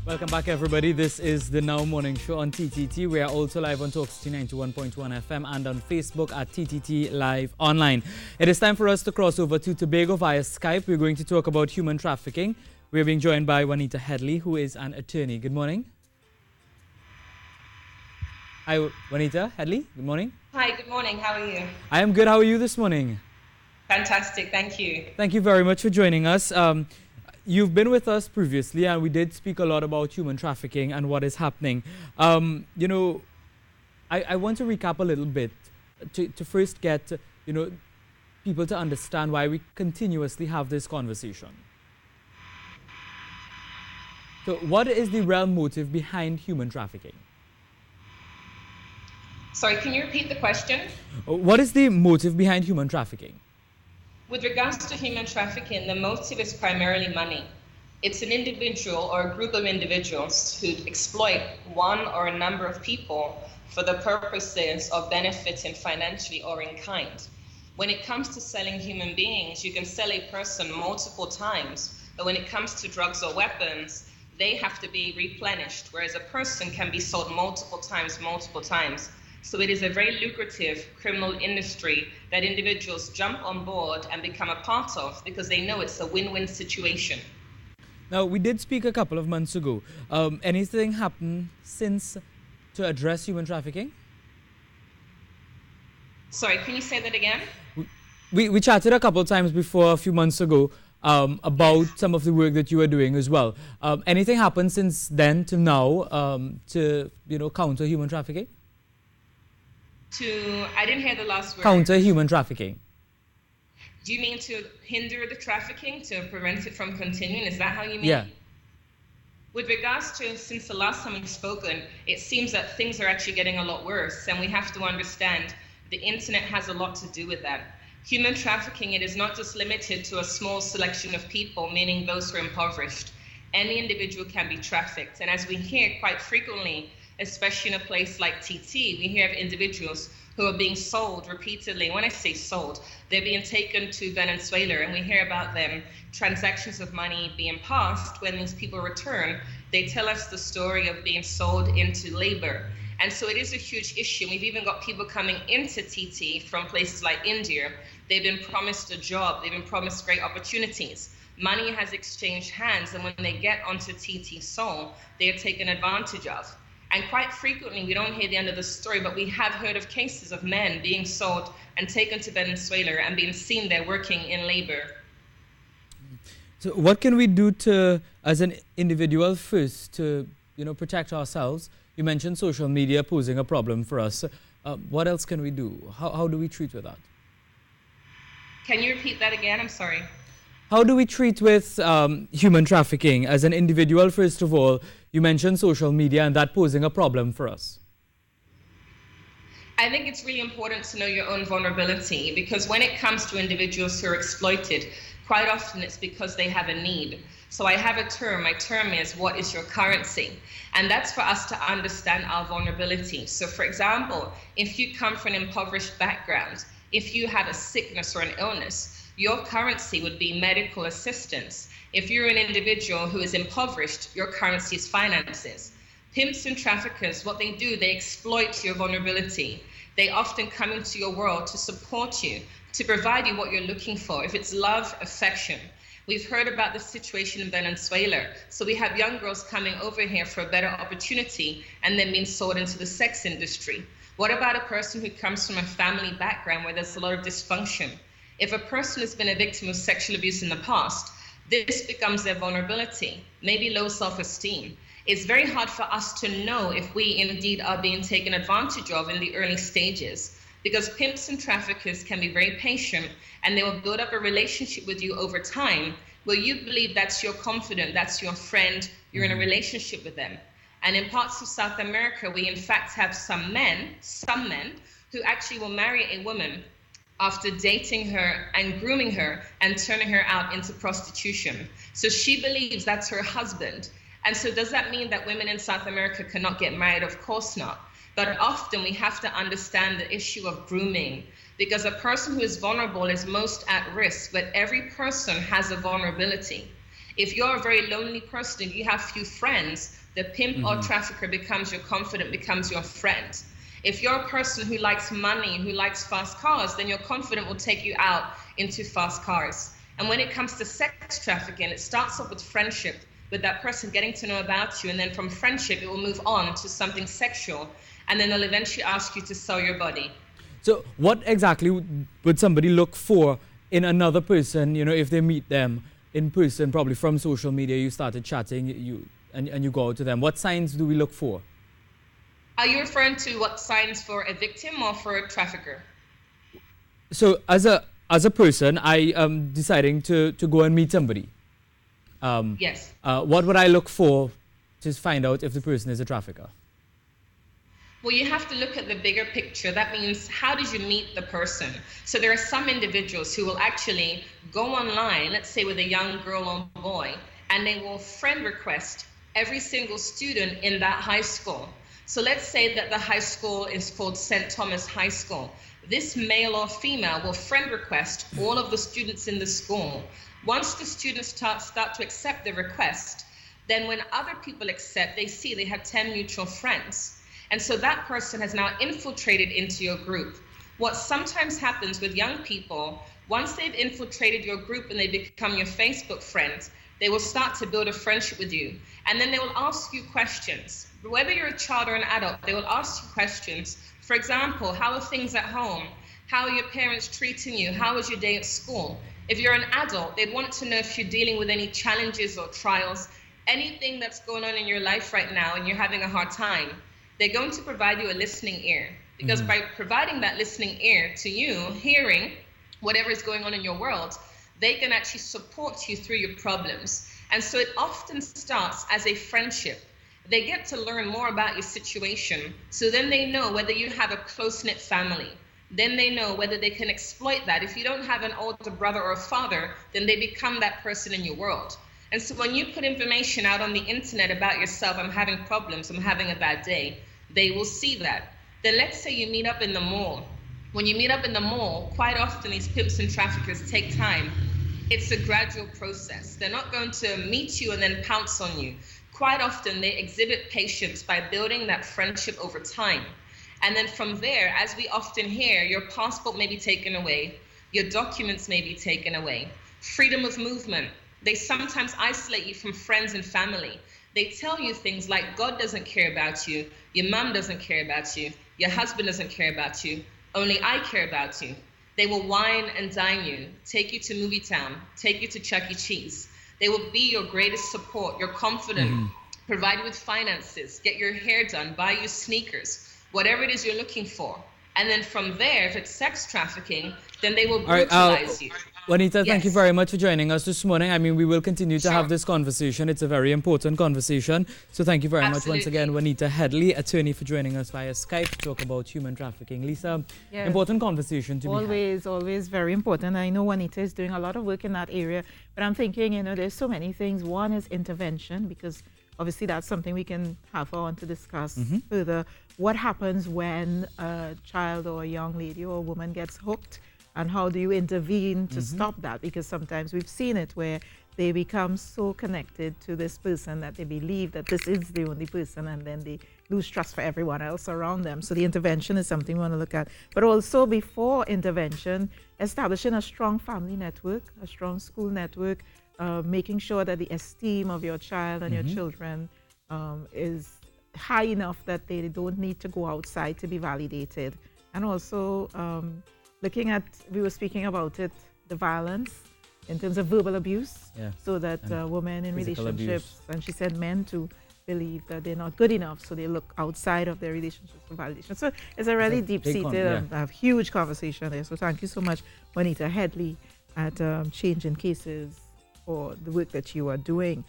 Welcome back, everybody. This is the Now Morning Show on TTT. We are also live on Talk City 91.1 FM and on Facebook at TTT Live Online. It is time for us to cross over to Tobago via Skype. We're going to talk about human trafficking. We're being joined by Juanita Headley, who is an attorney. Good morning. Hi, Juanita Headley. Good morning. Hi, good morning. How are you? I am good. How are you this morning? Fantastic. Thank you. Thank you very much for joining us. You've been with us previously, and we did speak a lot about human trafficking and what is happening. I want to recap a little bit to first get, people to understand why we continuously have this conversation. So what is the real motive behind human trafficking? Sorry, can you repeat the question? What is the motive behind human trafficking? With regards to human trafficking, the motive is primarily money. It's an individual or a group of individuals who exploit one or a number of people for the purposes of benefiting financially or in kind. When it comes to selling human beings, you can sell a person multiple times, but when it comes to drugs or weapons, they have to be replenished, whereas a person can be sold multiple times. So it is a very lucrative criminal industry that individuals jump on board and become a part of because they know it's a win-win situation. Now, we did speak a couple of months ago. Anything happened since to address human trafficking? Sorry, can you say that again? We chatted a couple of times before, a few months ago, about some of the work that you were doing as well. Anything happened since then to now to counter human trafficking? I didn't hear the last word. Counter human trafficking. Do you mean to hinder the trafficking, to prevent it from continuing? Is that how you mean? Yeah. With regards to, since the last time we've spoken, it seems that things are actually getting a lot worse, and we have to understand the internet has a lot to do with that. Human trafficking, it is not just limited to a small selection of people, meaning those who are impoverished. Any individual can be trafficked, and as we hear quite frequently, especially in a place like TT, we hear of individuals who are being sold repeatedly. When I say sold, they're being taken to Venezuela, and we hear about them, transactions of money being passed. When these people return, they tell us the story of being sold into labor. And so it is a huge issue. We've even got people coming into TT from places like India. They've been promised a job. They've been promised great opportunities. Money has exchanged hands, and when they get onto TT Seoul, they are taken advantage of. And quite frequently, we don't hear the end of the story, but we have heard of cases of men being sold and taken to Venezuela and being seen there working in labor. So what can we do to, as an individual first, to protect ourselves? You mentioned social media posing a problem for us. What else can we do? How do we treat with that? Can you repeat that again? I'm sorry. How do we treat with human trafficking as an individual, first of all? You mentioned social media and that posing a problem for us. I think it's really important to know your own vulnerability, because when it comes to individuals who are exploited, quite often it's because they have a need. So I have a term. My term is, what is your currency? And that's for us to understand our vulnerability. So for example, if you come from an impoverished background, if you have a sickness or an illness, your currency would be medical assistance. If you're an individual who is impoverished, your currency is finances. Pimps and traffickers, what they do, they exploit your vulnerability. They often come into your world to support you, to provide you what you're looking for. If it's love, affection. We've heard about the situation in Venezuela. So we have young girls coming over here for a better opportunity and then being sold into the sex industry. What about a person who comes from a family background where there's a lot of dysfunction? If a person has been a victim of sexual abuse in the past, this becomes their vulnerability, maybe low self-esteem. It's very hard for us to know if we indeed are being taken advantage of in the early stages, because pimps and traffickers can be very patient, and they will build up a relationship with you over time where you believe that's your confidant, that's your friend, you're in a relationship with them. And in parts of South America, we in fact have some men who actually will marry a woman after dating her and grooming her and turning her out into prostitution. So she believes that's her husband. And so does that mean that women in South America cannot get married? Of course not. But often we have to understand the issue of grooming, because a person who is vulnerable is most at risk, but every person has a vulnerability. If you're a very lonely person and you have few friends, the pimp or trafficker becomes your confidant, becomes your friend. If you're a person who likes money, who likes fast cars, then your confidant will take you out into fast cars. And when it comes to sex trafficking, it starts off with friendship, with that person getting to know about you, and then from friendship, it will move on to something sexual, and then they'll eventually ask you to sell your body. So what exactly would somebody look for in another person, if they meet them in person, probably from social media, you started chatting, and you go out to them? What signs do we look for? Are you referring to what signs for a victim or for a trafficker? So as a person, I am deciding to go and meet somebody. Yes. What would I look for to find out if the person is a trafficker? Well, you have to look at the bigger picture. That means, how did you meet the person? So there are some individuals who will actually go online, let's say with a young girl or boy, and they will friend request every single student in that high school. So let's say that the high school is called St. Thomas High School. This male or female will friend request all of the students in the school. Once the students start to accept the request, then when other people accept, they see they have 10 mutual friends. And so that person has now infiltrated into your group. What sometimes happens with young people, once they've infiltrated your group and they become your Facebook friends, they will start to build a friendship with you. And then they will ask you questions. Whether you're a child or an adult, they will ask you questions. For example, how are things at home? How are your parents treating you? How was your day at school? If you're an adult, they'd want to know if you're dealing with any challenges or trials, anything that's going on in your life right now and you're having a hard time. They're going to provide you a listening ear, because by providing that listening ear to you, hearing whatever is going on in your world, they can actually support you through your problems. And so it often starts as a friendship. They get to learn more about your situation. So then they know whether you have a close-knit family. Then they know whether they can exploit that. If you don't have an older brother or a father, then they become that person in your world. And so when you put information out on the internet about yourself, I'm having problems, I'm having a bad day, they will see that. Then let's say you meet up in the mall. When you meet up in the mall, quite often these pimps and traffickers take time. It's a gradual process. They're not going to meet you and then pounce on you. Quite often they exhibit patience by building that friendship over time. And then from there, as we often hear, your passport may be taken away, your documents may be taken away. Freedom of movement. They sometimes isolate you from friends and family. They tell you things like God doesn't care about you, your mom doesn't care about you, your husband doesn't care about you, only I care about you. They will wine and dine you, take you to Movie Town, take you to Chuck E. Cheese. They will be your greatest support, your confidant, provide you with finances, get your hair done, buy you sneakers, whatever it is you're looking for. And then from there, if it's sex trafficking, then they will brutalize you. Juanita, thank you very much for joining us this morning. I mean, we will continue to have this conversation. It's a very important conversation. So thank you very much once again, Juanita Headley, attorney, for joining us via Skype to talk about human trafficking. Lisa, important conversation to be had. Always very important. I know Juanita is doing a lot of work in that area, but I'm thinking, there's so many things. One is intervention, because obviously that's something we can have on to discuss further. What happens when a child or a young lady or a woman gets hooked? And how do you intervene to stop that? Because sometimes we've seen it where they become so connected to this person that they believe that this is the only person, and then they lose trust for everyone else around them. So the intervention is something we want to look at. But also before intervention, establishing a strong family network, a strong school network, making sure that the esteem of your child and your children is high enough that they don't need to go outside to be validated. And also, looking at, we were speaking about it, the violence in terms of verbal abuse, so that women in relationships, and she said men to believe that they're not good enough, so they look outside of their relationships for validation. So it's a really deep-seated, huge conversation there. So thank you so much, Juanita Headley, at Changing Cases, for the work that you are doing.